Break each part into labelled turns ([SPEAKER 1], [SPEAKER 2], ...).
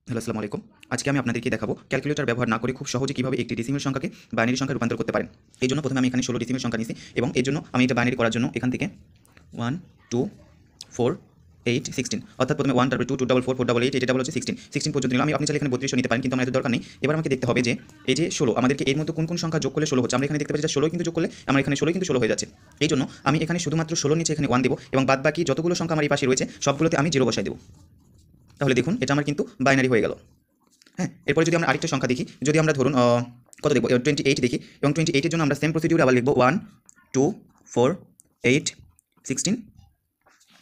[SPEAKER 1] Hello, আসসালামু আলাইকুম। আজকে আমি আপনাদেরকে দেখাবো ক্যালকুলেটর ব্যবহার না করে খুব সহজে কিভাবে একটি ডেসিমেল সংখ্যাকে বাইনারি সংখ্যায় রূপান্তর করতে পারেন। এই জন্য প্রথমে আমি এখানে 16 ডেসিমেল সংখ্যা নিয়েছি এবং এর জন্য আমি এটা বাইনারি করার জন্য এখান থেকে 1 2 4 8 16 অর্থাৎ প্রথমে 1 তারপরে 2 2 4 4 8 এটা হচ্ছে 16 16 পর্যন্ত নিলাম। আপনি চাইলে এখানে 32 নিতে পারেন, কিন্তু আমার এত দরকার নেই। এবার আমাকে দেখতে হবে যে এই যে 16 আমাদেরকে এর মধ্যে কোন কোন সংখ্যা যোগ করলে 16 হচ্ছে। আমরা এখানে দেখতে পাচ্ছি যে 16 কিন্তু যোগ করলে আমার এখানে 16 কিন্তু 16 হয়ে যাচ্ছে। এই জন্য আমি এখানে শুধুমাত্র 16 নিচে এখানে 1 দেব এবং বাদবাকি যতগুলো সংখ্যা আমার এই পাশে রয়েছে সবগুলোতে আমি 0 বসাই দেব। তাহলে দেখুন এটা আমার কিন্তু বাইনারি হয়ে গেল। হ্যাঁ, এরপরে যদি আমরা আরেকটা সংখ্যা দেখি, যদি আমরা ধরুন কত দেখব 28 দেখি এবং 28 এর জন্য আমরা সেম প্রসিডিউর আবার লিখব 1 2 4 8 16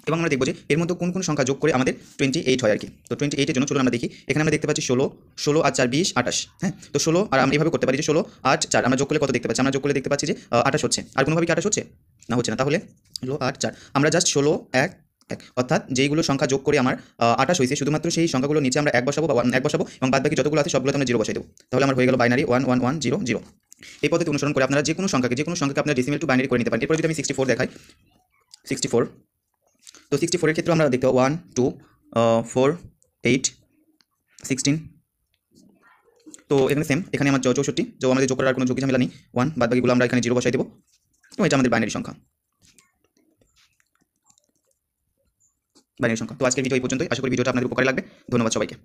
[SPEAKER 1] এবং আমরা দেখব যে এর মধ্যে কোন কোন সংখ্যা যোগ করে আমাদের 28 হয় আর কি। তো 28 এর জন্য চলুন আমরা দেখি। এখানে আমরা দেখতে পাচ্ছি 16 16 আর 4 20 28। হ্যাঁ, তো 16 আর আমরা এইভাবে করতে পারি যে 16 8 4 আমরা যোগ করলে কত দেখতে পাচ্ছি, আমরা যোগ করলে দেখতে পাচ্ছি যে 28 হচ্ছে। আর কোনোভাবে কি 28 হচ্ছে না, হচ্ছে না। তাহলে 16 8 4 আমরা জাস্ট 16 1 1 অর্থাৎ যেইগুলো সংখ্যা যোগ করে আমার 28 হয়েছে শুধুমাত্র সেই সংখ্যাগুলো নিচে আমরা 1 বসাবো বা 1 বসাবো এবং বাদবাকি যতগুলো আছে সবগুলোতে আমরা 0 বসাই দেবো। তাহলে আমার হয়ে গেল বাইনারি 1 1 1 0 0। এই পদ্ধতি অনুসরণ করে আপনারা যে কোনো সংখ্যাকে আপনারা ডেসিমেল টু বাইনারি করে নিতে পারেন। এরপর যদি আমি 64 দেখাই, 64 তো 64 এর ক্ষেত্রে আমরা দেখতে পাবো 1 2 4 8 16। তো এখানে সেম, এখানে আমার 64 তো আমাদের যোগ করার আর কোনো ঝুঁকি ঝামেলা নেই। 1 বাদবাকিগুলো আমরা এখানে 0 বসাই দেবো এবং এটা আমাদের বাইনারি সংখ্যা। তো আজকের ভিডিও এই পর্যন্তই। আশা করি ভিডিওটা আপনাদের উপকারে লাগবে। ধন্যবাদ সবাইকে।